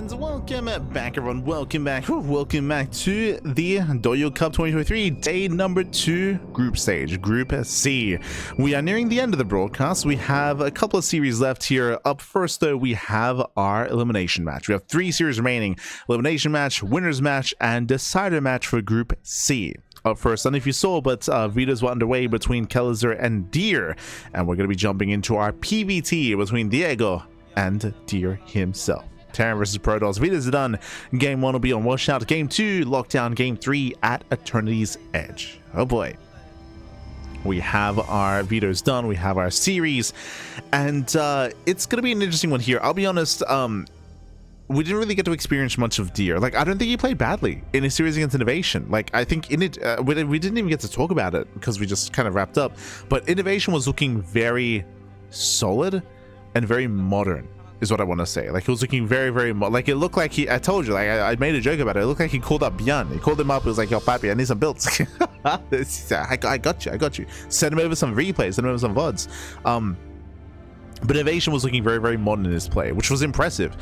And welcome back, everyone. Welcome back to the Douyu Cup 2023, day number 2, group stage, Group C. We are nearing the end of the broadcast. We have a couple of series left here. Up first, though, we have our elimination match. We have 3 series remaining: elimination match, winners match, and decider match for Group C. Up first, and if you saw, but Vitas were underway between Kelazhur and Deer, and we're going to be jumping into our PvT between Diego and Deer himself. Terran versus Protoss. Vitas are done. Game 1 will be on Washout. Game 2, Lockdown. Game 3 at Eternity's Edge. Oh boy. We have our Vitas done. We have our series. And it's going to be an interesting one here. I'll be honest, we didn't really get to experience much of Deer. Like, I don't think he played badly in his series against Innovation. Like, I think in it, we didn't even get to talk about it because we just kind of wrapped up. But Innovation was looking very solid and very modern, is what I want to say. Like, he was looking very, very like, it looked like I told you, like, I made a joke about it. It looked like he called up Bjorn. He called him up. He was like, yo, papi, I need some builds. I got you. Send him over some replays. Send him over some VODs. But Innovation was looking very, very modern in his play, which was impressive.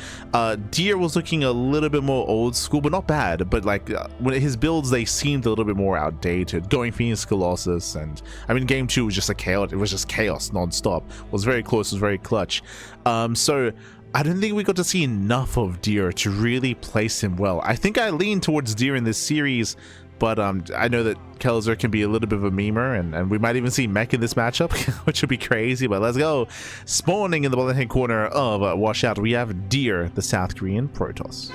Deer was looking a little bit more old school, but not bad. But like, when his builds, they seemed a little bit more outdated. Going Phoenix Colossus, and I mean, game 2 was just a chaos. It was just chaos non-stop. It was very close. It was very clutch. So I don't think we got to see enough of Deer to really place him well. I think I lean towards Deer in this series, but I know that Kelazhur can be a little bit of a memer, and we might even see Mech in this matchup, which would be crazy, but let's go. Spawning in the bottom hand corner of Washout, we have Deer, the South Korean Protoss.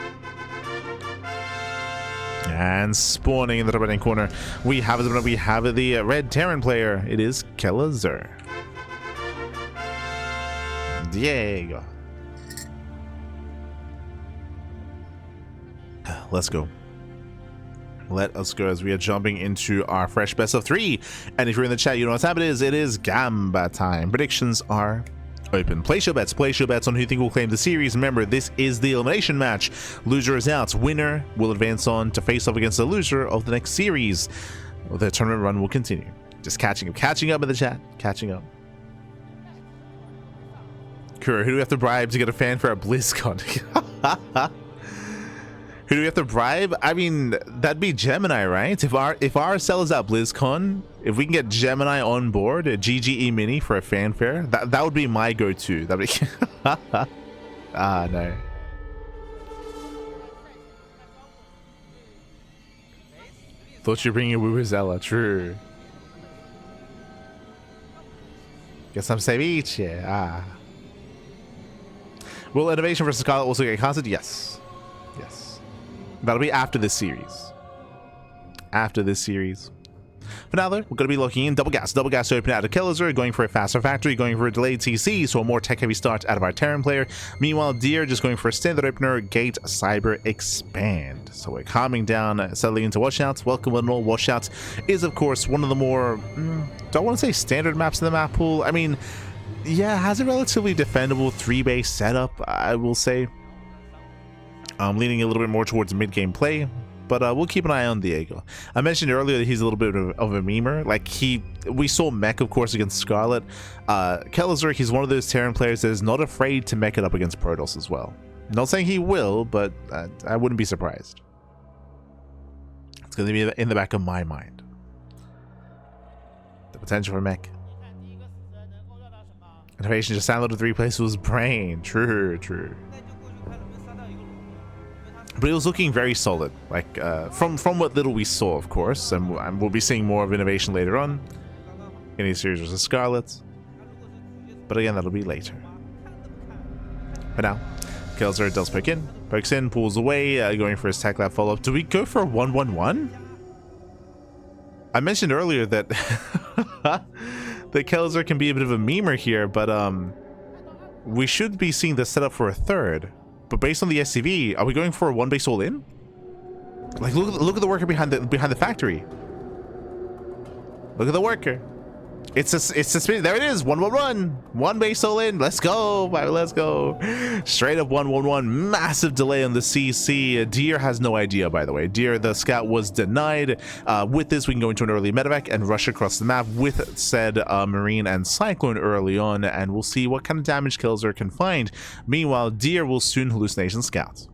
And spawning in the top right hand corner, we have the red Terran player. It is Kelazhur. Diego. Let's go. Let us go as we are jumping into our fresh best of 3. And if you're in the chat, you know what time it is. It is Gamba time. Predictions are open. Place your bets. Place your bets on who you think will claim the series. Remember, this is the elimination match. Loser is out. Winner will advance on to face off against the loser of the next series. The tournament run will continue. Just catching up in the chat. Catching up. Kura, who do we have to bribe to get a fanfare at BlizzCon? Who do we have to bribe? I mean, that'd be Gemini, right? If our sells at BlizzCon, if we can get Gemini on board, a GGE Mini for a fanfare, that would be my go-to. That'd be no. Thought you were bringing Wubuzela, true. Get some ceviche, Will Innovation versus Scarlet also get casted? Yes. Yes. That'll be after this series. After this series. For now, though, we're going to be looking in double gas to open out of Kelazhur, going for a faster factory, going for a delayed CC, so a more tech-heavy start out of our Terran player. Meanwhile, Deer just going for a standard opener, Gate, Cyber, Expand. So we're calming down, settling into Washouts. Welcome and all. Washouts is, of course, one of the more, don't want to say standard maps in the map pool. I mean, yeah, has a relatively defendable 3-base setup, I will say. Leaning a little bit more towards mid-game play, but we'll keep an eye on Diego. I mentioned earlier that he's a little bit of a memer. Like, we saw Mech, of course, against Scarlet. Kelazhur, he's one of those Terran players that is not afraid to mech it up against Protoss as well. Not saying he will, but I wouldn't be surprised. It's going to be in the back of my mind. The potential for Mech. Innovation just downloaded 3 places was brain. True. But it was looking very solid, like from what little we saw, of course, and we'll be seeing more of Innovation later on in a series versus Scarlet. But again, that'll be later. For now, Kelazhur does pokes in, pulls away, going for his Tech Lab follow-up. Do we go for a 1-1-1? I mentioned earlier that that Kelazhur can be a bit of a memer here, but we should be seeing the setup for a third. But based on the SCV, are we going for a 1-base all-in? Like, look at the worker behind the factory. Look at the worker. It's there it is. 1-1-1. 1-base all-in. Let's go. Let's go. Straight up 1-1-1. Massive delay on the CC. Deer has no idea, by the way. Deer, the scout, was denied. With this, we can go into an early medevac and rush across the map with said Marine and Cyclone early on, and we'll see what kind of damage Kelazhur can find. Meanwhile, Deer will soon hallucination scout.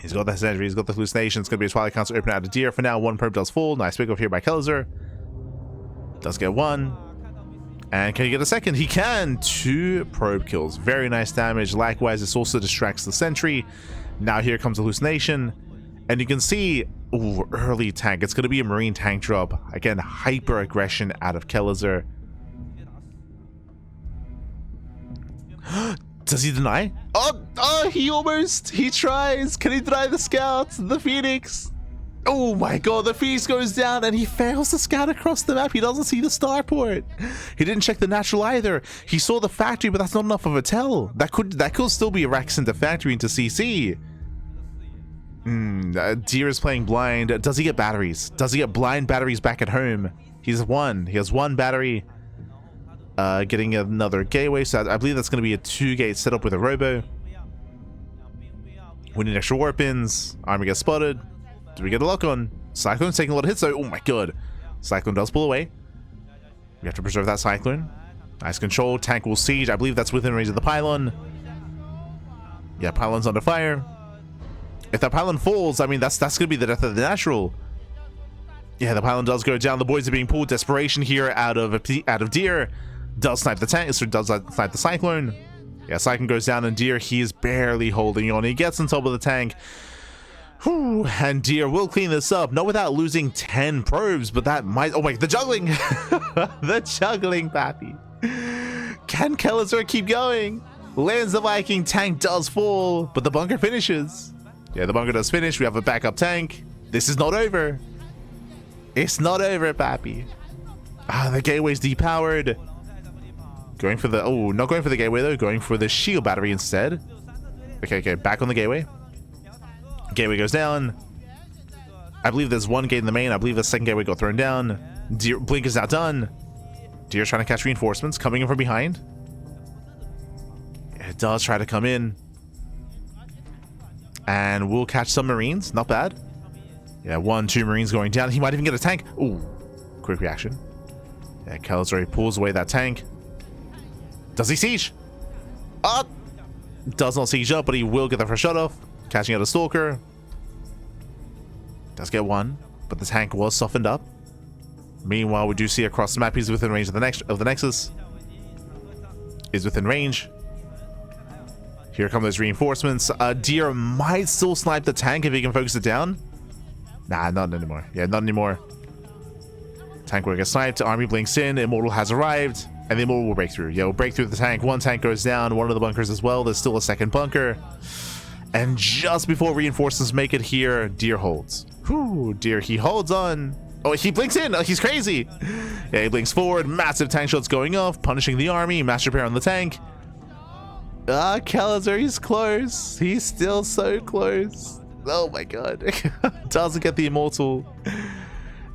He's got the sentry, he's got the hallucination. It's going to be a Twilight Council open out of Deer. For now, one probe does fall. Nice pick up here by Kelazhur. Does get one. And can he get a second? He can. 2 probe kills. Very nice damage. Likewise, this also distracts the sentry. Now here comes hallucination. And you can see, ooh, early tank. It's going to be a marine tank drop. Again, hyper aggression out of Kelazhur. Does he deny? Oh, he tries. Can he deny the scouts? The Phoenix. Oh my god, the Phoenix goes down and he fails to scout across the map. He doesn't see the starport. He didn't check the natural either. He saw the factory, but that's not enough of a tell. That could still be a Rex into factory into CC. Deer is playing blind. Does he get batteries? Does he get blind batteries back at home? He has 1 battery. Getting another gateway, so I believe that's going to be a 2-gate setup with a robo. We need extra warp ins. Army gets spotted. Do we get a lock on? Cyclone's taking a lot of hits though. Oh my god. Cyclone does pull away. We have to preserve that Cyclone. Nice control. Tank will siege. I believe that's within range of the pylon. Yeah, pylon's under fire. If that pylon falls, I mean, that's going to be the death of the natural. Yeah, the pylon does go down. The boys are being pulled. Desperation here out of Deer. Does snipe the tank, so does snipe the Cyclone. Yeah, Cyclone goes down, and Deer, he is barely holding on. He gets on top of the tank. Whew, and Deer will clean this up, not without losing 10 probes, but that might... Oh my, the juggling! The juggling, pappy. Can Kelazhur keep going? Lands the Viking, tank does fall, but the bunker finishes. Yeah, the bunker does finish. We have a backup tank. This is not over. It's not over, pappy. The gateway's depowered. Going for the... Oh, not going for the gateway, though. Going for the shield battery instead. Okay, back on the gateway. Gateway goes down. I believe there's 1 gate in the main. I believe the second gateway got thrown down. Deer, blink is now done. Deer's trying to catch reinforcements. Coming in from behind. It does try to come in. And we'll catch some Marines. Not bad. Yeah, 1, 2 Marines going down. He might even get a tank. Ooh, quick reaction. Yeah, Kelazhur pulls away that tank. Does he siege? Does not siege up, but he will get the first shot off. Catching out a Stalker. Does get 1, but the tank was softened up. Meanwhile, we do see across the map he's within range of the Nexus. Is within range. Here come those reinforcements. Deer might still snipe the tank if he can focus it down. Nah, not anymore. Yeah, not anymore. Tank will get sniped. Army blinks in. Immortal has arrived. And the Immortal will break through. Yeah, we'll break through the tank. 1 tank goes down. 1 of the bunkers as well. There's still a second bunker. And just before reinforcements make it here, Deer holds. Whew, Deer, he holds on. Oh, he blinks in. Oh, he's crazy. Yeah, he blinks forward. Massive tank shots going off. Punishing the army. Master repair on the tank. Kelazhur, he's close. He's still so close. Oh my god. Doesn't get the Immortal.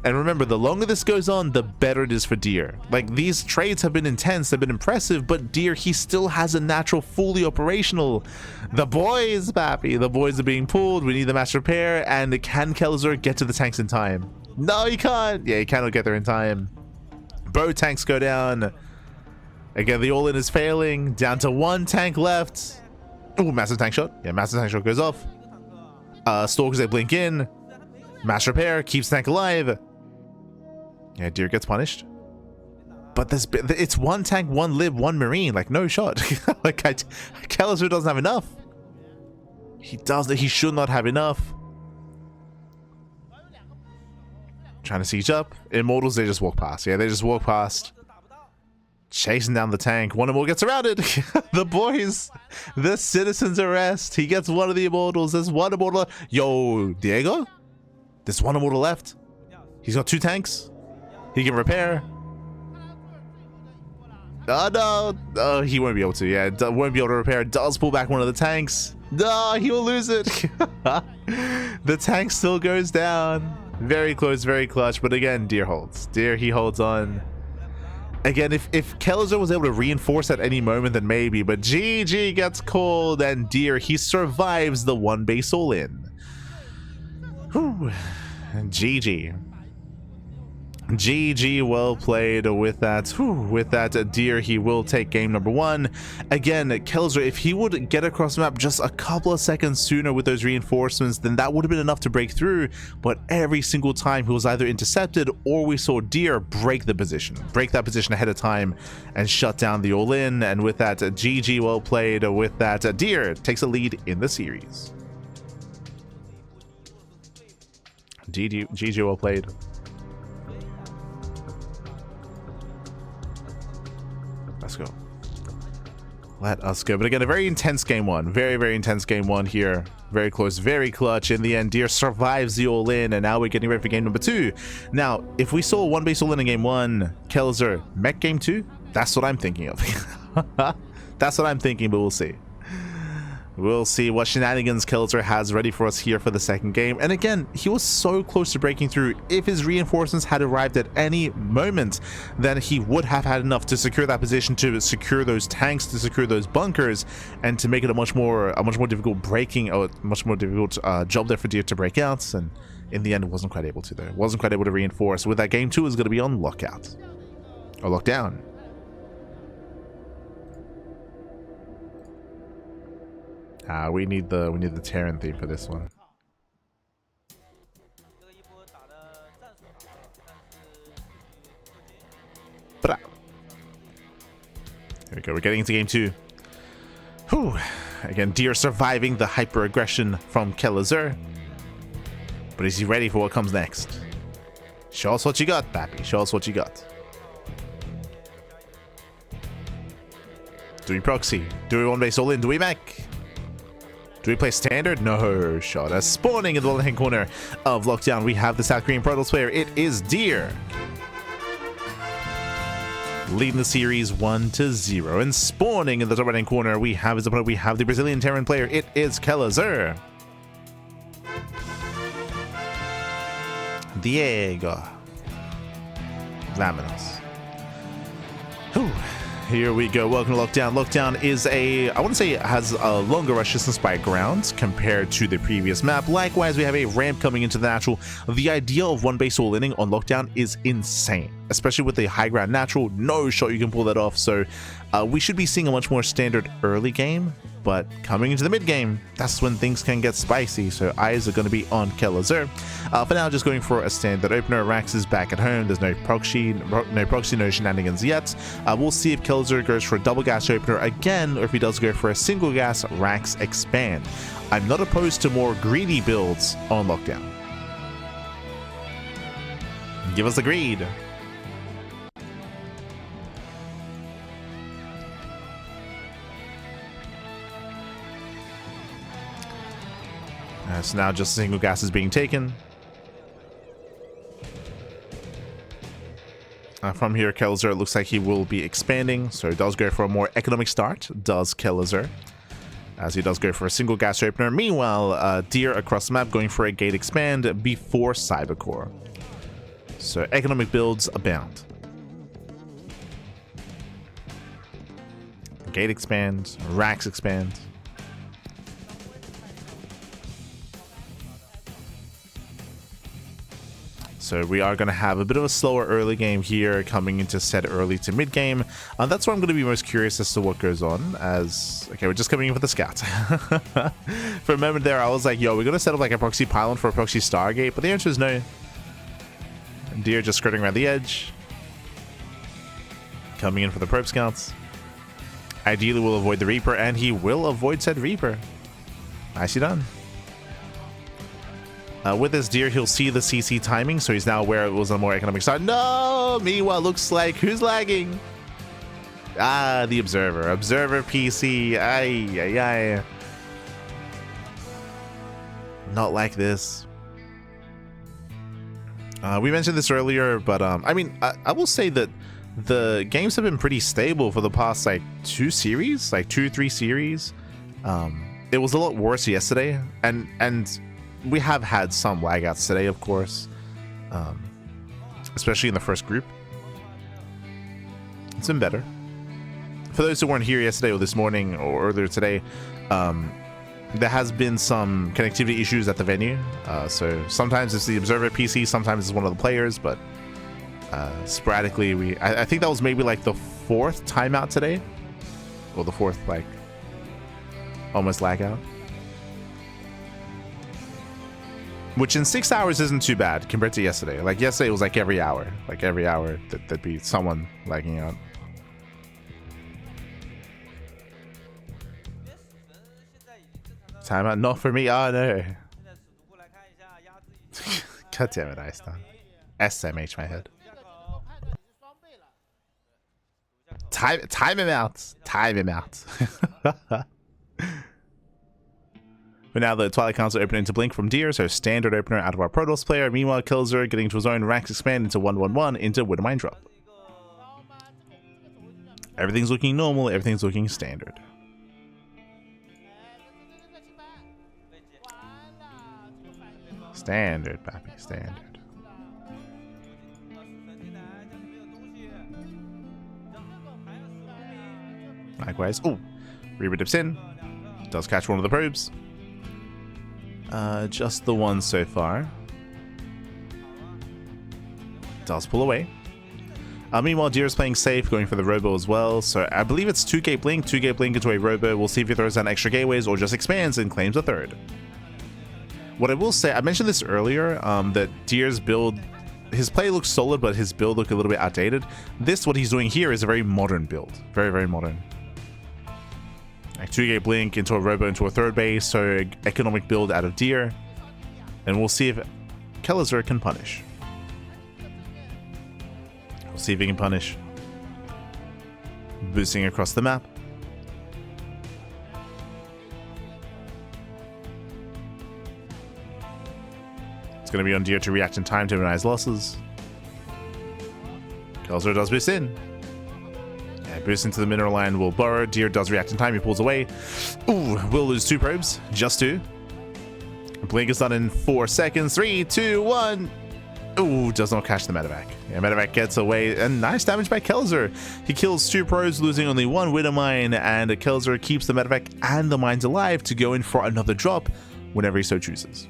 And remember, the longer this goes on, the better it is for Deer. Like, these trades have been intense, they've been impressive, but Deer, he still has a natural, fully operational. The boys, pappy, the boys are being pulled. We need the mass repair. And can Kelazhur get to the tanks in time? No, he can't. Yeah, he cannot get there in time. Both tanks go down. Again, the all-in is failing. Down to 1 tank left. Ooh, massive tank shot. Yeah, massive tank shot goes off. Stalkers, they blink in. Mass repair keeps tank alive. Yeah, Deer gets punished. But it's 1 tank, 1 lib, 1 marine. Like, no shot. Like, Kelazhur doesn't have enough. He should not have enough. Trying to siege up. Immortals, they just walk past. Yeah, they just walk past. Chasing down the tank. 1 Immortal gets surrounded. The boys. The citizens arrest. He gets 1 of the Immortals. There's 1 Immortal. Yo, Diego? There's 1 Immortal left. He's got 2 tanks. He can repair. Oh no. Oh, he won't be able to. Yeah, won't be able to repair. Does pull back 1 of the tanks. No, he will lose it. The tank still goes down. Very close, very clutch. But again, Deer holds. Deer, he holds on. Again, if Kelazhur was able to reinforce at any moment, then maybe. But GG gets called, and Deer, he survives the 1 base all-in. Whew. GG. GG, well played with that. Whew, with that Deer, he will take game number 1. Again, Kelazhur, if he would get across the map just a couple of seconds sooner with those reinforcements, then that would have been enough to break through. But every single time he was either intercepted or we saw Deer break that position ahead of time and shut down the all-in. And with that, GG, well played with that. Deer takes a lead in the series. GG, well played. Let's go. Let us go. But again, a very intense game 1. Very, very intense game 1 here. Very close, very clutch. In the end, Deer survives the all-in, and now we're getting ready for game number 2. Now, if we saw one base all-in in game 1, Kelazhur, mech game 2? That's what I'm thinking of. That's what I'm thinking, but we'll see. We'll see what shenanigans Kelazhur has ready for us here for the second game. And again, he was so close to breaking through. If his reinforcements had arrived at any moment, then he would have had enough to secure that position, to secure those tanks, to secure those bunkers, and to make it a much more difficult breaking, or a much more difficult job there for Deer to break out. And in the end, it wasn't quite able to, though. Wasn't quite able to reinforce. With that, game 2 is going to be on lockout or lockdown. We need the Terran theme for this one. Here we go. We're getting into game 2. Whew. Again, Deer surviving the hyper aggression from Kelazhur. But is he ready for what comes next? Show us what you got, Pappy. Show us what you got. Do we proxy? Do we one base all in? Do we mech? Do we play standard? No shot. As spawning in the left-hand corner of lockdown, we have the South Korean Protoss player. It is Deer. Leading the series 1-0. And spawning in the top right-hand corner, we have his opponent. We have the Brazilian Terran player. It is Kelazhur. Diego. Vámonos. Whew. Here we go. Welcome to Lockdown. Lockdown is I want to say it has a longer rush distance by ground compared to the previous map. Likewise, we have a ramp coming into the natural. The idea of one base all inning on Lockdown is insane, especially with the high ground natural. No shot you can pull that off. So we should be seeing a much more standard early game, but coming into the mid game, that's when things can get spicy. So eyes are going to be on Kelazhur. For now, just going for a standard opener. Rax is back at home. There's no proxy, no shenanigans yet. We'll see if Kelazhur goes for a double gas opener again, or if he does go for a single gas Rax expand. I'm not opposed to more greedy builds on Lockdown. Give us the greed. So now just a single gas is being taken. From here, Kelazhur, it looks like he will be expanding. So he does go for a more economic start, does Kelazhur, as he does go for a single gas opener. Meanwhile, Deer across the map going for a gate expand before Cybercore. So economic builds abound. Gate expand, Rax expand. So we are going to have a bit of a slower early game here coming into set early to mid game. That's where I'm going to be most curious as to what goes on. As okay, we're just coming in for the scout. For a moment there, I was like, yo, we're going to set up like a proxy pylon for a proxy Stargate, but the answer is no. Deer just skirting around the edge. Coming in for the probe scouts. Ideally, we'll avoid the Reaper, and he will avoid said Reaper. Nicely done. With this Deer, he'll see the CC timing, so he's now aware it was a more economic start. No! Meanwhile, looks like who's lagging? Ah, the Observer. Observer PC. Ay, ay, ay. Not like this. We mentioned this earlier, but I mean, I will say that the games have been pretty stable for the past like 3 series. It was a lot worse yesterday, and we have had some lagouts today, of course, especially in the first group. It's been better. For those who weren't here yesterday or this morning or earlier today, there has been some connectivity issues at the venue. So sometimes it's the Observer PC, sometimes it's one of the players, but Sporadically, I think that was maybe like the 4th timeout today, or the 4th like almost lag out, which in 6 hours isn't too bad compared to yesterday. Like yesterday it was like every hour there'd be someone lagging out. Timeout not for me. Oh no. God damn it, Einstein. SMH my head. Time him out. Time him out. But now the Twilight Council opening to Blink from Deer, so standard opener out of our Protoss player. Meanwhile, Kelazhur getting to his own ranks expand into 1-1-1 into Widowmine drop. Everything's looking normal, everything's looking standard. Standard, papi, standard. Likewise. Oh, Reaper dips in. Does catch one of the probes. Just the one so far. Does pull away. Meanwhile, Deer is playing safe, going for the Robo as well. So I believe it's 2-gate Blink into a Robo. We'll see if he throws down extra gateways or just expands and claims a third. What I will say, I mentioned this earlier, that Deer's build, his play looks solid, but his build looked a little bit outdated. This, what he's doing here, is a very modern build. Very, very modern. Like 2-gate Blink into a Robo into a third base, so economic build out of Deer. And we'll see if Kelazhur can punish. We'll see if he can punish. Boosting across the map. Going to be on Deer to react in time to minimize losses. Kelazhur does boost in. Yeah, boost into the mineral line will borrow. Deer does react in time. He pulls away. Ooh, will lose 2 probes. Just 2. Blink is done in 4 seconds. 3, 2, 1. Ooh, does not catch the medevac. Yeah, medevac gets away. And nice damage by Kelazhur. He kills 2 probes, losing only 1 Widow Mine. And Kelazhur keeps the medevac and the mines alive to go in for another drop whenever he so chooses.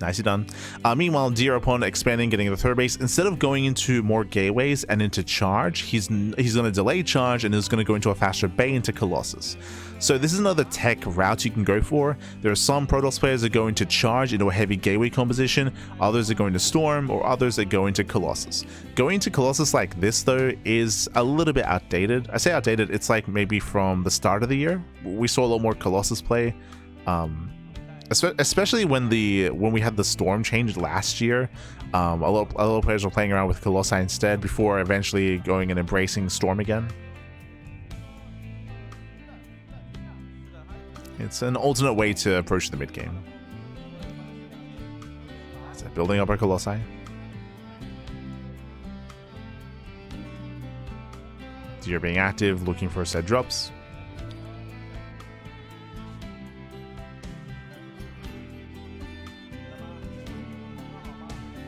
Nicely done. Meanwhile, Deer upon expanding, getting the third base, instead of going into more gateways and into charge, he's going to delay charge and is going to go into a faster bay into Colossus. So this is another tech route you can go for. There are some Protoss players that go into charge into a heavy gateway composition, others that go into Storm, or others that go into Colossus. Going into Colossus like this, though, is a little bit outdated. I say outdated, it's like maybe from the start of the year. We saw a lot more Colossus play. Especially when we had the Storm change last year, a lot of players were playing around with Colossi instead before eventually going and embracing Storm again. It's an alternate way to approach the mid game. So building up our Colossi. Deer being active, looking for said drops.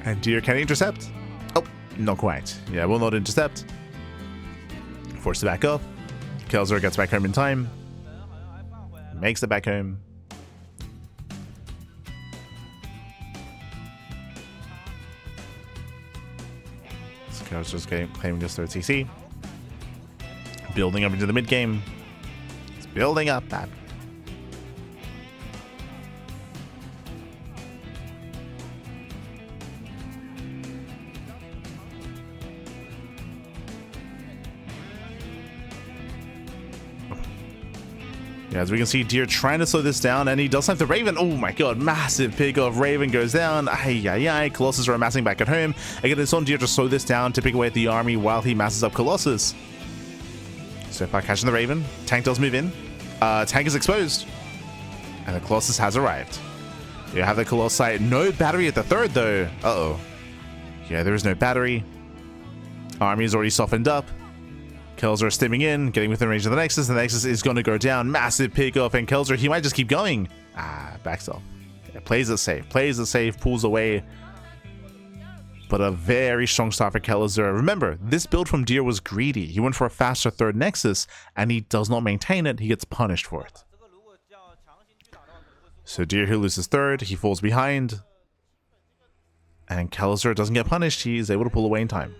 And Deer can intercept. Oh, not quite. Yeah, will not intercept. Forced to back up. Kelazhur gets back home in time. Makes it back home. So Kelazhur's claiming his third CC. Building up into the mid game. It's building up. As we can see, Deer trying to slow this down, and he does have the Raven. Oh my god, massive pick off. Raven goes down. Ay. Colossus are amassing back at home. Again, it's on Deer to slow this down, to pick away at the army while he masses up Colossus. So far, catching the Raven. Tank does move in. Tank is exposed. And the Colossus has arrived. You have the Colossi. No battery at the third, though. Uh-oh. Yeah, there is no battery. Army is already softened up. Kelazhur stimming in, getting within range of the Nexus. The Nexus is going to go down. Massive pick off, and Kelazhur, he might just keep going. Backs off. Yeah, plays it safe, pulls away. But a very strong start for Kelazhur. Remember, this build from Deer was greedy. He went for a faster third Nexus, and he does not maintain it. He gets punished for it. So Deer, who loses third, he falls behind. And Kelazhur doesn't get punished. He's able to pull away in time.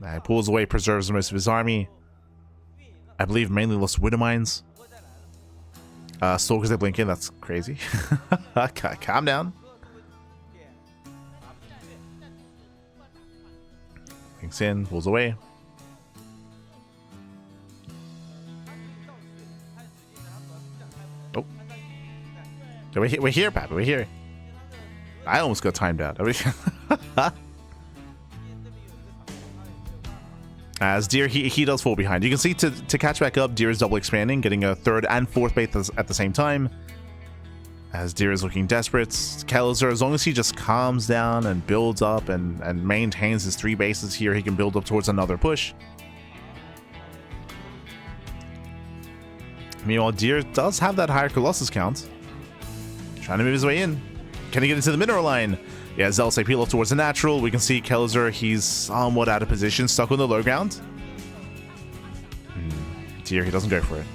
He pulls away, preserves most of his army. I believe mainly lost Widow Mines. Stalkers, they blink in. That's crazy. Calm down. Blinks in, pulls away. Oh. We're here, Papa. We're here. I almost got timed out. As Deer, he does fall behind. You can see to catch back up, Deer is double expanding, getting a third and fourth base at the same time. As Deer is looking desperate, Kelazhur, as long as he just calms down and builds up and maintains his 3 bases here, he can build up towards another push. Meanwhile, Deer does have that higher Colossus count. Trying to move his way in. Can he get into the mineral line? Yeah, Zealous AP off towards the natural. We can see Kelazhur, he's somewhat out of position, stuck on the low ground. Deer, he doesn't go for it.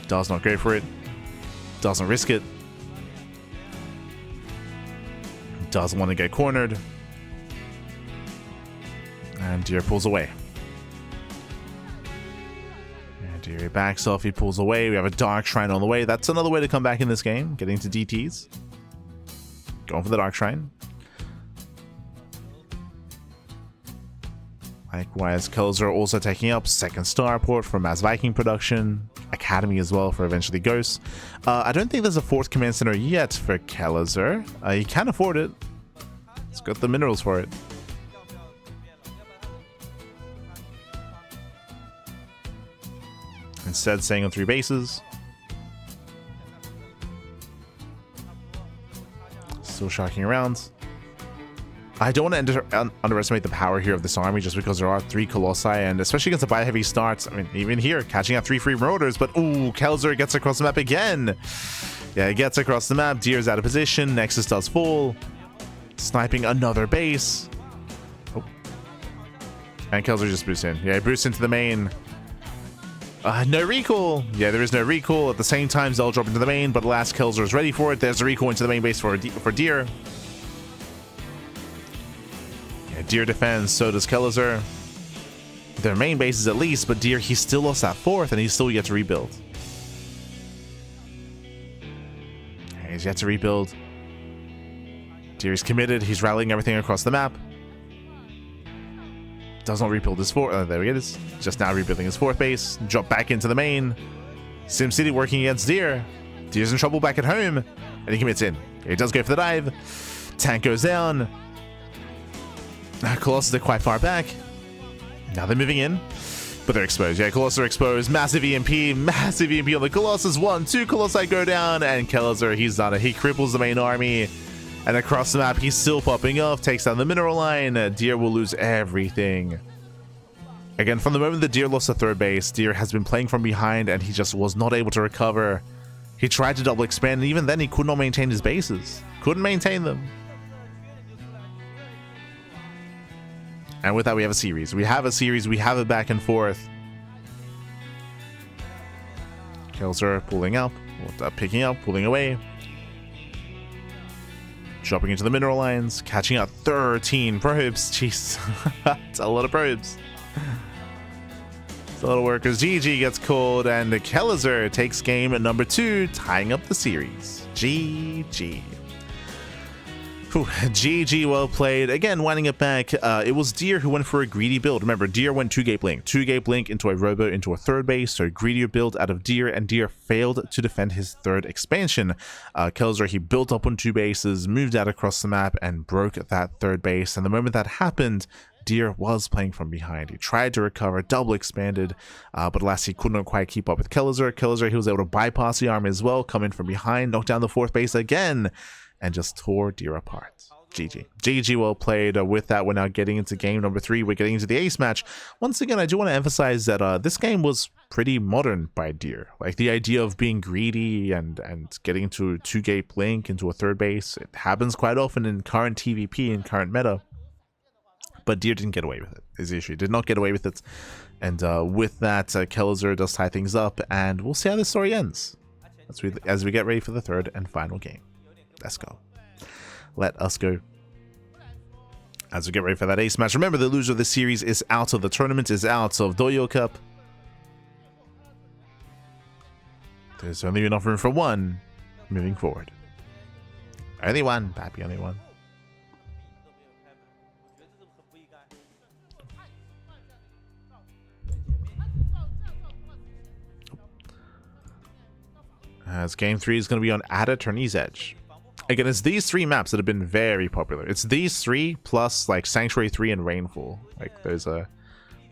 Does not go for it. Doesn't risk it. Doesn't want to get cornered. And Deer pulls away. And Deer backs off, he pulls away. We have a Dark Shrine on the way. That's another way to come back in this game, getting to DTs. Going for the Dark Shrine. Likewise, Kelazhur also taking up second starport for Mass Viking production. Academy as well for eventually Ghosts. I don't think there's a fourth command center yet for Kelazhur. He can afford it. He's got the minerals for it. Instead, staying on 3 bases. Still shocking around. I don't want to underestimate the power here of this army just because there are 3 Colossi, and especially against the buy-heavy starts. I mean, even here, catching out 3 free marauders, but ooh, Kelazhur gets across the map again. Yeah, he gets across the map. Deer's out of position. Nexus does fall. Sniping another base. Oh. And Kelazhur just boosts in. Yeah, he boosts into the main. No recall. Yeah, there is no recall. At the same time, Zell drop into the main, but alas, Kelazhur is ready for it. There's a recall into the main base for Deer. Yeah, Deer defends, so does Kelazhur. Their main bases at least, but Deer, he still lost that 4th, and he's still yet to rebuild. He's yet to rebuild. Deer is committed. He's rallying everything across the map. Does not rebuild his 4th. There he is. Just now rebuilding his 4th base. Drop back into the main. SimCity working against Deer. Deer's in trouble back at home. And he commits in. He does go for the dive. Tank goes down. Colossus are quite far back. Now they're moving in. But they're exposed. Yeah, Colossus are exposed. Massive EMP. Massive EMP on the Colossus. 1, 2 Colossi go down. And Kelazhur, he's done it. He cripples the main army. And across the map, he's still popping off. Takes down the mineral line. Deer will lose everything. Again, from the moment the Deer lost the 3rd base, Deer has been playing from behind, and he just was not able to recover. He tried to double expand, and even then, he could not maintain his bases. Couldn't maintain them. And with that, we have a series. We have a back and forth. Kelazhur pulling up, picking up, pulling away. Dropping into the mineral lines, catching out 13 probes. Jeez, that's a lot of probes. It's a lot of workers. GG gets called, and the Kelazhur takes game number 2, tying up the series. GG. Whew, GG, well played. Again, winding it back, it was Deer who went for a greedy build. Remember, Deer went 2-gate blink. 2-gate blink into a robo into a 3rd base, so greedier build out of Deer, and Deer failed to defend his 3rd expansion. Kelazhur, he built up on 2 bases, moved out across the map, and broke that 3rd base. And the moment that happened, Deer was playing from behind. He tried to recover, double expanded, but alas, he could not quite keep up with Kelazhur. Kelazhur, he was able to bypass the army as well, come in from behind, knock down the 4th base again, and just tore Deer apart. GG. GG, well played. With that, we're now getting into game number 3. We're getting into the ace match. Once again, I do want to emphasize that this game was pretty modern by Deer. Like, the idea of being greedy and getting into a 2-gate blink into a 3rd base, it happens quite often in current TVP and current meta. But Deer didn't get away with it, is the issue. Did not get away with it. And with that, Kelazhur does tie things up, and we'll see how this story ends as we get ready for the 3rd and final game. Let's go. Let us go. As we get ready for that ace match, remember the loser of the series is out of the tournament, is out of Douyu Cup. There's only enough room for one moving forward. Only one, Pappy, only one. As game 3 is going to be on Ada Tourney's Edge. Again, it's these 3 maps that have been very popular. It's these 3 plus like Sanctuary 3 and Rainfall. Like those are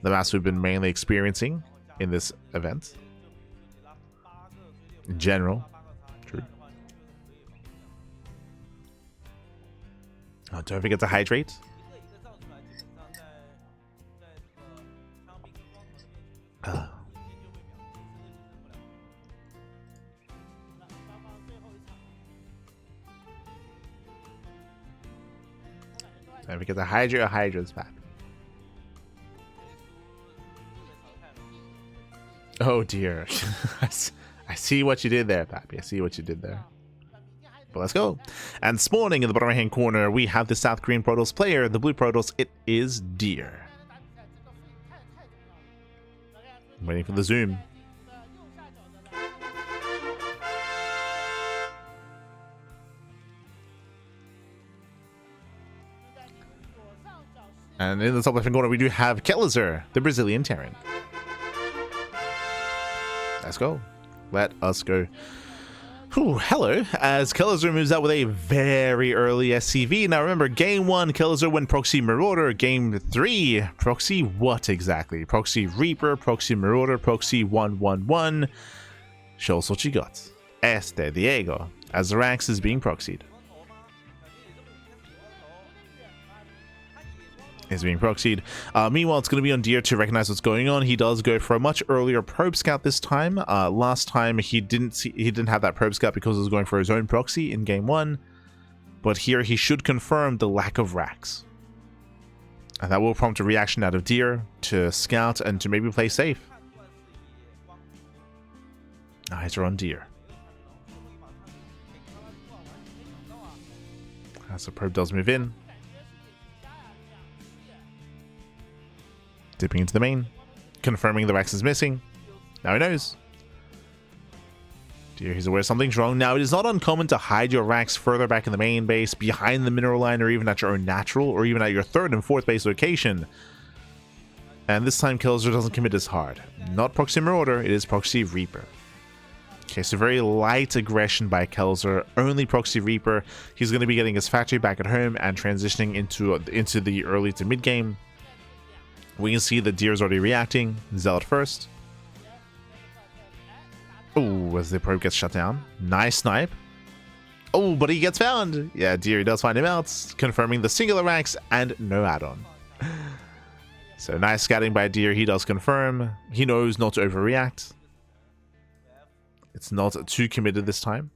the maps we've been mainly experiencing in this event. In general. True. Oh, don't forget to hydrate. Don't forget to hydrate your hydrants, Pat. Oh dear. I see what you did there, Pappy. I see what you did there. But let's go. And spawning in the bottom right hand corner, we have the South Korean Protoss player. The blue Protoss, it is Deer. I'm waiting for the zoom. And in the top left hand corner, we do have Kelazhur, the Brazilian Terran. Let's go. Let us go. Ooh, hello, as Kelazhur moves out with a very early SCV. Now remember, game 1, Kelazhur went Proxy Marauder. Game 3, Proxy what exactly? Proxy Reaper, Proxy Marauder, Proxy 111. Show us what you got. Este Diego, as the ranks is being proxied. Is being proxied. Meanwhile, it's going to be on Deer to recognize what's going on. He does go for a much earlier probe scout this time. Last time he didn't have that probe scout because he was going for his own proxy in game 1. But here he should confirm the lack of racks. And that will prompt a reaction out of Deer to scout and to maybe play safe. Eyes are on Deer. As the probe does move in. Dipping into the main, confirming the Rex is missing. Now he knows. Dear, he's aware something's wrong. Now, it is not uncommon to hide your racks further back in the main base, behind the mineral line, or even at your own natural, or even at your 3rd and 4th base location. And this time, Kelazhur doesn't commit as hard. Not Proxy Marauder, it is Proxy Reaper. Okay, so very light aggression by Kelazhur, only Proxy Reaper. He's going to be getting his factory back at home and transitioning into the early to mid game. We can see that Deer's already reacting. Zealot first. Oh, as the probe gets shut down. Nice snipe. Oh, but he gets found. Yeah, Deer does find him out, confirming the singular ranks and no add-on. So nice scouting by Deer. He does confirm. He knows not to overreact. It's not too committed this time.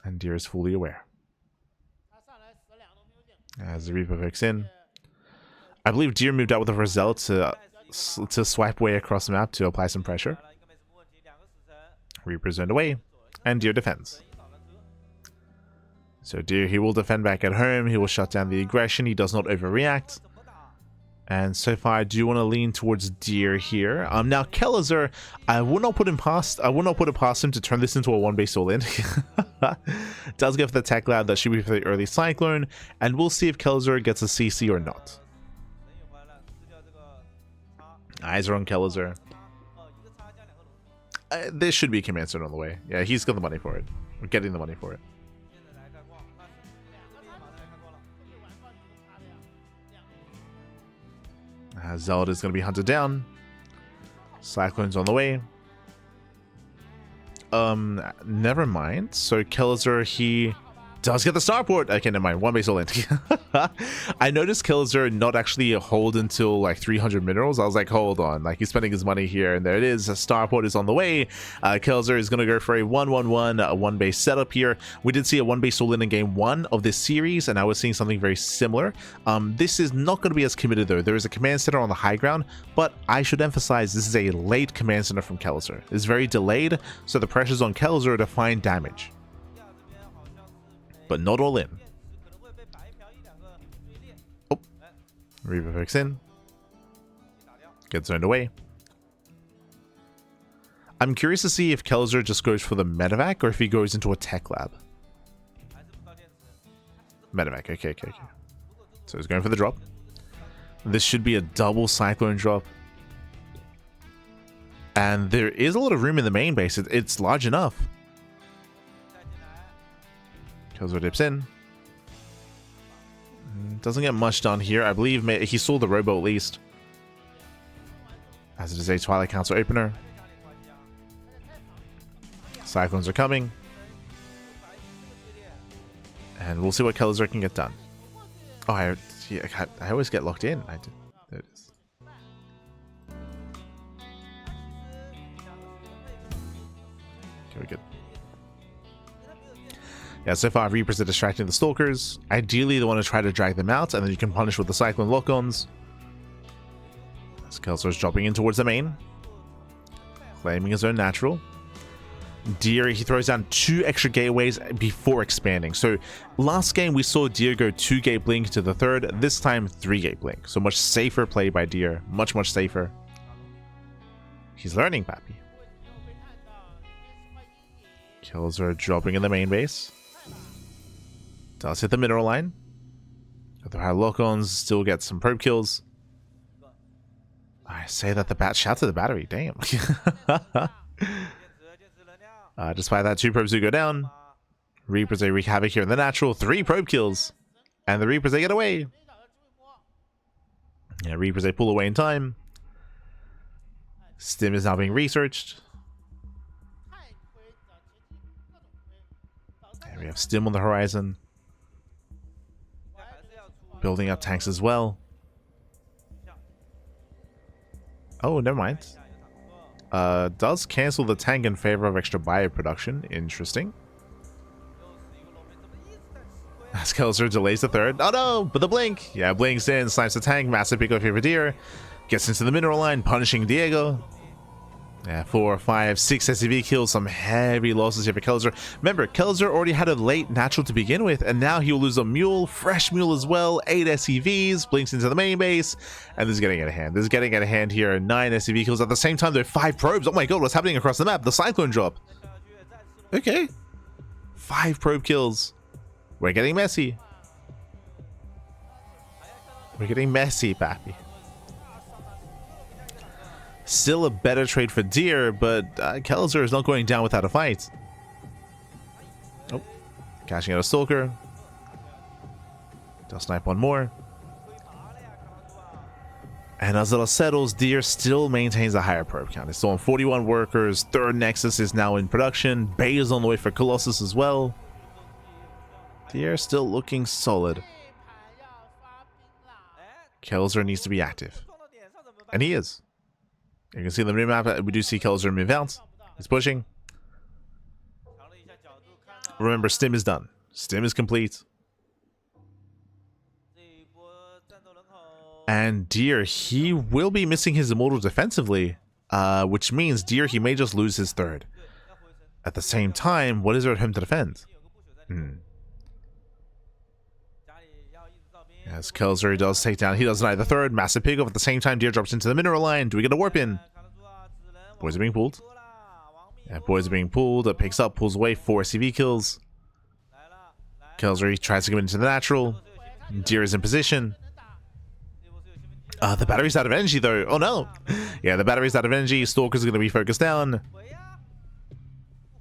And Deer is fully aware. As the Reaper picks in. I believe Deer moved out with a result to swipe way across the map to apply some pressure. Reaper zoned away, and Deer defends. So Deer, he will defend back at home. He will shut down the aggression. He does not overreact. And so far, I do want to lean towards Deer here. Now Kelazhur, I will not put it past him to turn this into a 1-base all-in. Does go for the tech lab. That should be for the early Cyclone, and we'll see if Kelazhur gets a CC or not. Eyes are on Kelazhur. There should be a command stone on the way. Yeah, he's got the money for it. We're getting the money for it. Zealot is going to be hunted down. Cyclone's on the way. Never mind. So Kelazhur, he does get the starport. Okay, never mind. 1-base all in. I noticed Kelazhur not actually hold until like 300 minerals. I was like, hold on. Like, he's spending his money here, and there it is. A starport is on the way. Kelazhur is going to go for a 1-1-1, a 1-base setup here. We did see a 1-base all in game 1 of this series, and I was seeing something very similar. This is not going to be as committed, though. There is a command center on the high ground, but I should emphasize this is a late command center from Kelazhur. It's very delayed, so the pressure's on Kelazhur to find damage. But not all in. Reaper picks in. Gets zoned away. I'm curious to see if Kelazhur just goes for the medevac or if he goes into a tech lab. Medevac, okay. So he's going for the drop. This should be a double cyclone drop. And there is a lot of room in the main base. It's large enough. Kelazhur dips in. Doesn't get much done here. I believe he saw the robo at least. As it is a Twilight Council opener. Cyclones are coming. And we'll see what Kelazhur can get done. Oh, I always get locked in. There it is. Okay, we're good. Yeah, so far Reapers are distracting the Stalkers. Ideally, they want to try to drag them out, and then you can punish with the Cyclone lock-ons. As Kelazhur's dropping in towards the main. Claiming his own natural. Deer, he throws down 2 extra gateways before expanding. So last game we saw Deer go 2 gate blink to the 3rd. This time 3 gate blink. So much safer play by Deer. Much safer. He's learning, Pappy. Kelazhur dropping in the main base. Does hit the mineral line. The high lock-ons still get some probe kills. I say that the bat shout to the battery. Damn. Despite that, 2 probes do go down. Reapers, they wreak havoc here in the natural. 3 probe kills. And the Reapers, they get away. Yeah, Reapers, they pull away in time. Stim is now being researched. And we have Stim on the horizon. Building up tanks as well. Oh, never mind. Does cancel the tank in favor of extra bio production. Interesting. As Kelazhur delays the 3rd. Oh no, but the blink. Yeah, blinks in, snipes the tank. Massive pick up here for Deer. Gets into the mineral line, punishing Diego. Yeah, 4, 5, 6 SCV kills. Some heavy losses here for Kelazhur. Remember, Kelazhur already had a late natural to begin with, and now he'll lose a mule, fresh mule as well. 8 SCVs, blinks into the main base, and this is getting out of hand. This is getting out of hand here. 9 SCV kills at the same time. There are 5 probes. Oh my god, what's happening across the map? The cyclone drop. Okay. 5 probe kills. We're getting messy. We're getting messy, Pappy. Still a better trade for Deer, but Kelazhur is not going down without a fight. Oh, cashing out a Stalker. They'll snipe one more. And as it settles, Deer still maintains a higher probe count. It's still on 41 workers. 3rd Nexus is now in production. Bay is on the way for Colossus as well. Deer still looking solid. Kelazhur needs to be active. And he is. You can see the minimap, we do see Kelazhur move out. He's pushing. Remember, Stim is done. Stim is complete. And Deer, he will be missing his immortal defensively, which means Deer, he may just lose his 3rd. At the same time, what is there at home to defend? As Kelazhur does take down, he does deny the 3rd. Massive pickup at the same time. Deer drops into the mineral line. Do we get a warp in? Boys are being pulled. Yeah, boys are being pulled. It picks up, pulls away. 4 CV kills. Kelazhur tries to come into the natural. Deer is in position. The battery's out of energy though. Oh no. Yeah, the battery's out of energy. Stalker's going to be focused down.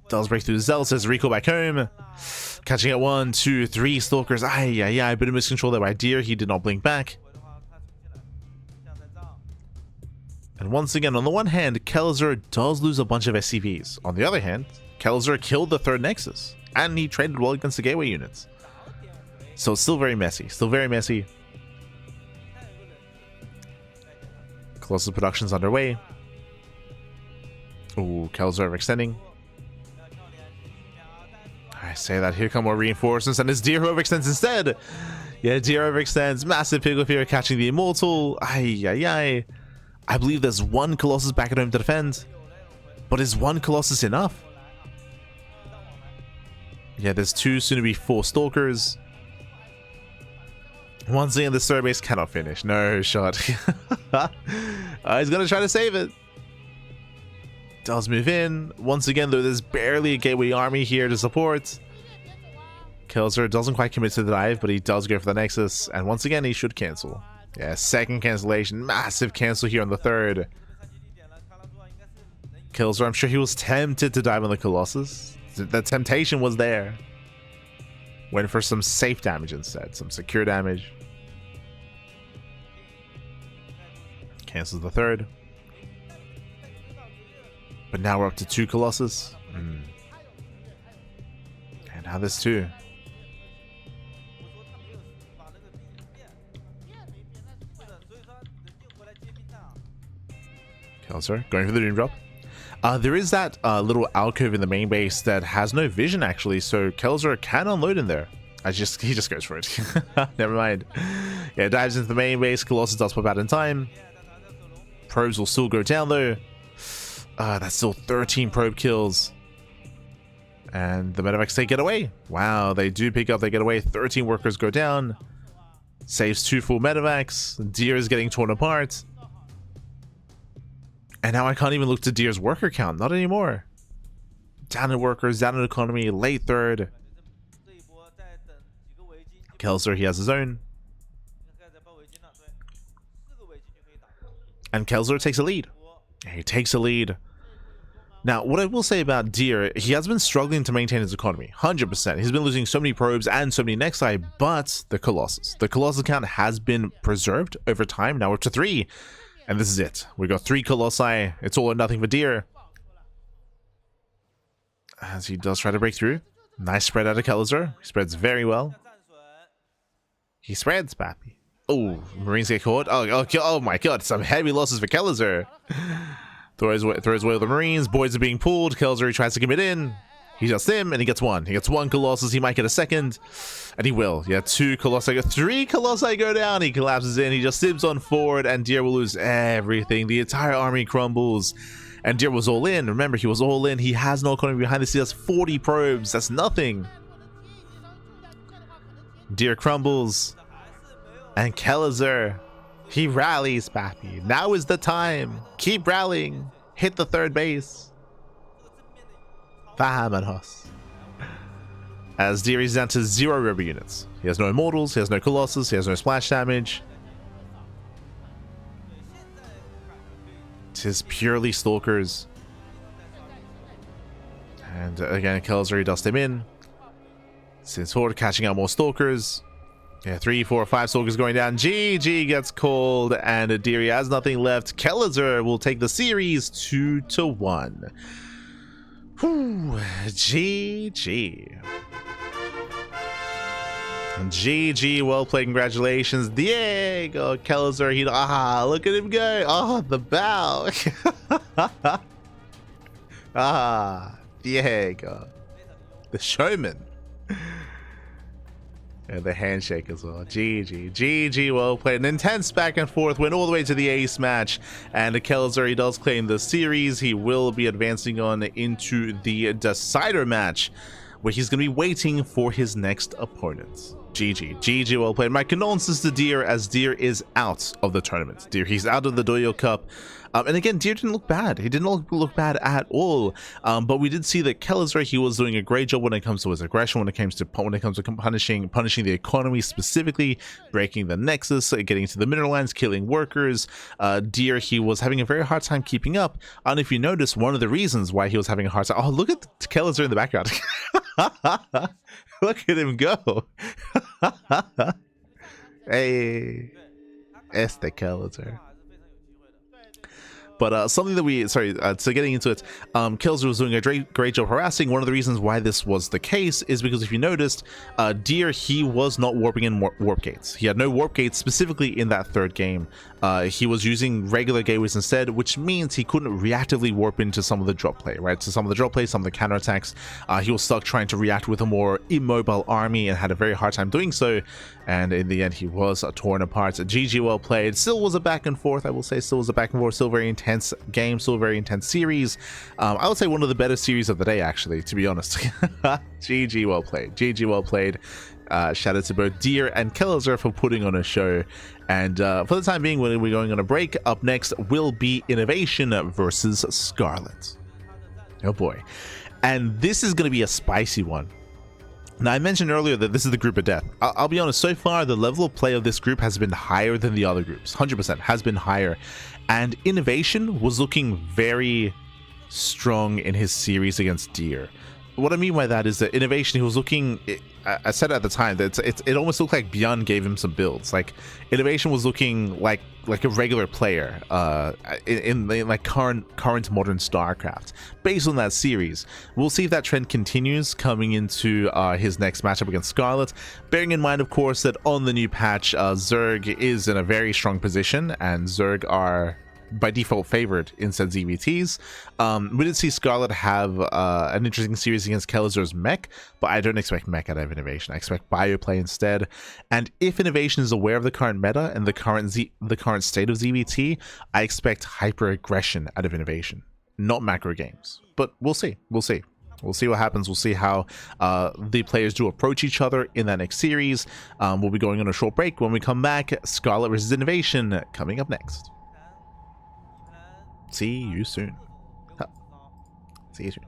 Does break through the Zealot, says recall back home. Catching at 1, 2, 3 Stalkers. A bit of miscontrol there by Deer. He did not blink back. And once again, on the one hand, Kelazhur does lose a bunch of SCVs. On the other hand, Kelazhur killed the 3rd Nexus. And he traded well against the gateway units. So it's still very messy. Still very messy. Colossus production's underway. Ooh, Kelazhur extending. I say that, here come more reinforcements, and it's Deer who overextends instead. Yeah, Deer overextends. Massive pickup here, catching the Immortal. I believe there's 1 Colossus back at home to defend. But is 1 Colossus enough? Yeah, there's 2, soon to be 4 Stalkers. Once again, this third base cannot finish. No shot. He's gonna try to save it. Does move in. Once again, though, there's barely a gateway army here to support. Kelazhur doesn't quite commit to the dive, but he does go for the Nexus. And once again, he should cancel. Yeah, second cancellation. Massive cancel here on the third. Kelazhur, I'm sure he was tempted to dive on the Colossus. The temptation was there. Went for some safe damage instead. Some secure damage. Cancels the third. But now we're up to 2 Colossus. And now there's 2. Kelazhur going for the Doom Drop. There is that little alcove in the main base that has no vision actually, so Kelazhur can unload in there. He just goes for it. Never mind. Yeah, dives into the main base. Colossus does pop out in time. Probes will still go down though. That's still 13 probe kills. And the medevacs, they get away. Wow, they do pick up, they get away. 13 workers go down. Saves 2 full medevacs. Deer is getting torn apart. And now I can't even look to Deer's worker count. Not anymore. Down in workers, down in economy, late third. Kelazhur, he has his own. And Kelazhur takes a lead. He takes a lead. Now, what I will say about Deer, he has been struggling to maintain his economy. 100%. He's been losing so many probes and so many Nexi, but the Colossus. The Colossus count has been preserved over time. Now we're up to 3. And this is it. We got 3 Colossi. It's all or nothing for Deer. As he does try to break through. Nice spread out of Kelazhur. He spreads very well. He spreads, Pappy. Oh, Marines get caught. Oh my god. Some heavy losses for Kelazhur. Throws away the Marines. Boys are being pulled. Kelazhur tries to commit in. He does him, and he gets 1. He gets 1 Colossus. He might get a second. And he will. Yeah, 2 Colossi. 3 Colossi go down. He collapses in. He just sibs on forward, and Deer will lose everything. The entire army crumbles. And Deer was all in. Remember, he was all in. He has no economy behind this. He has 40 probes. That's nothing. Deer crumbles. And Kelazhur, he rallies, Pappy. Now is the time. Keep rallying. Hit the third base. Vámonos. As Deer is down to 0 rubber units. He has no immortals, he has no colossus, he has no splash damage. It is purely stalkers. And again, Kelazhur does him in. Since forward, catching out more stalkers. Yeah, 3, 4, 5 stalkers going down. GG gets called, and Adiri has nothing left. Kelazhur will take the series 2-1. Whew, GG. GG, well played, congratulations. Diego Kelazhur, look at him go. The bow. Diego. The showman. And the handshake as well. GG, well played. An intense back and forth, went all the way to the ace match. And Kelazhur, he does claim the series. He will be advancing on into the decider match, where he's going to be waiting for his next opponent. GG, well played. My condolences to Deer, as Deer is out of the tournament. Deer, he's out of the Douyu Cup. And again, Deer didn't look bad. He didn't look bad at all. But we did see that Kelazhur, he was doing a great job when it comes to his aggression, when it comes to punishing the economy specifically, breaking the nexus, getting to the mineral lines, killing workers. Deer, he was having a very hard time keeping up. And if you notice, one of the reasons why he was having a hard time. Oh, look at Kelazhur in the background. Look at him go. Hey, este Kelazhur. But something that so getting into it, Kelazhur was doing a great job harassing. One of the reasons why this was the case is because if you noticed, Deer, he was not warping in warp gates. He had no warp gates specifically in that third game. He was using regular gateways instead, which means he couldn't reactively warp into some of the drop play, right? So some of the drop play, some of the counterattacks, he was stuck trying to react with a more immobile army and had a very hard time doing so. And in the end, he was torn apart. GG, well played. Still was a back and forth, I will say. Still was a back and forth. Still very intense game. Still very intense series. I would say one of the better series of the day, actually, to be honest. GG, well played. GG, well played. Shout out to both Deer and Kelazhur for putting on a show. And for the time being, we're going on a break. Up next will be Innovation versus Scarlet. Oh boy. And this is going to be a spicy one. Now, I mentioned earlier that this is the group of death. I'll be honest, so far, the level of play of this group has been higher than the other groups. 100% has been higher. And Innovation was looking very strong in his series against Deer. What I mean by that is that Innovation, he was looking, I said at the time that it almost looked like Beyond gave him some builds. Like Innovation was looking like a regular player in like current modern StarCraft. Based on that series, we'll see if that trend continues coming into his next matchup against Scarlet. Bearing in mind, of course, that on the new patch, Zerg is in a very strong position, and Zerg are by default favored in said ZVTs. We did see Scarlet have an interesting series against Kelazhur's mech, but I don't expect mech out of Innovation. I expect bioplay instead. And if Innovation is aware of the current meta and the current state of ZVT, I expect hyper aggression out of Innovation, not macro games. But we'll see. We'll see. We'll see what happens. We'll see how the players do approach each other in that next series. We'll be going on a short break. When we come back, Scarlet versus Innovation coming up next. See you soon. See you soon.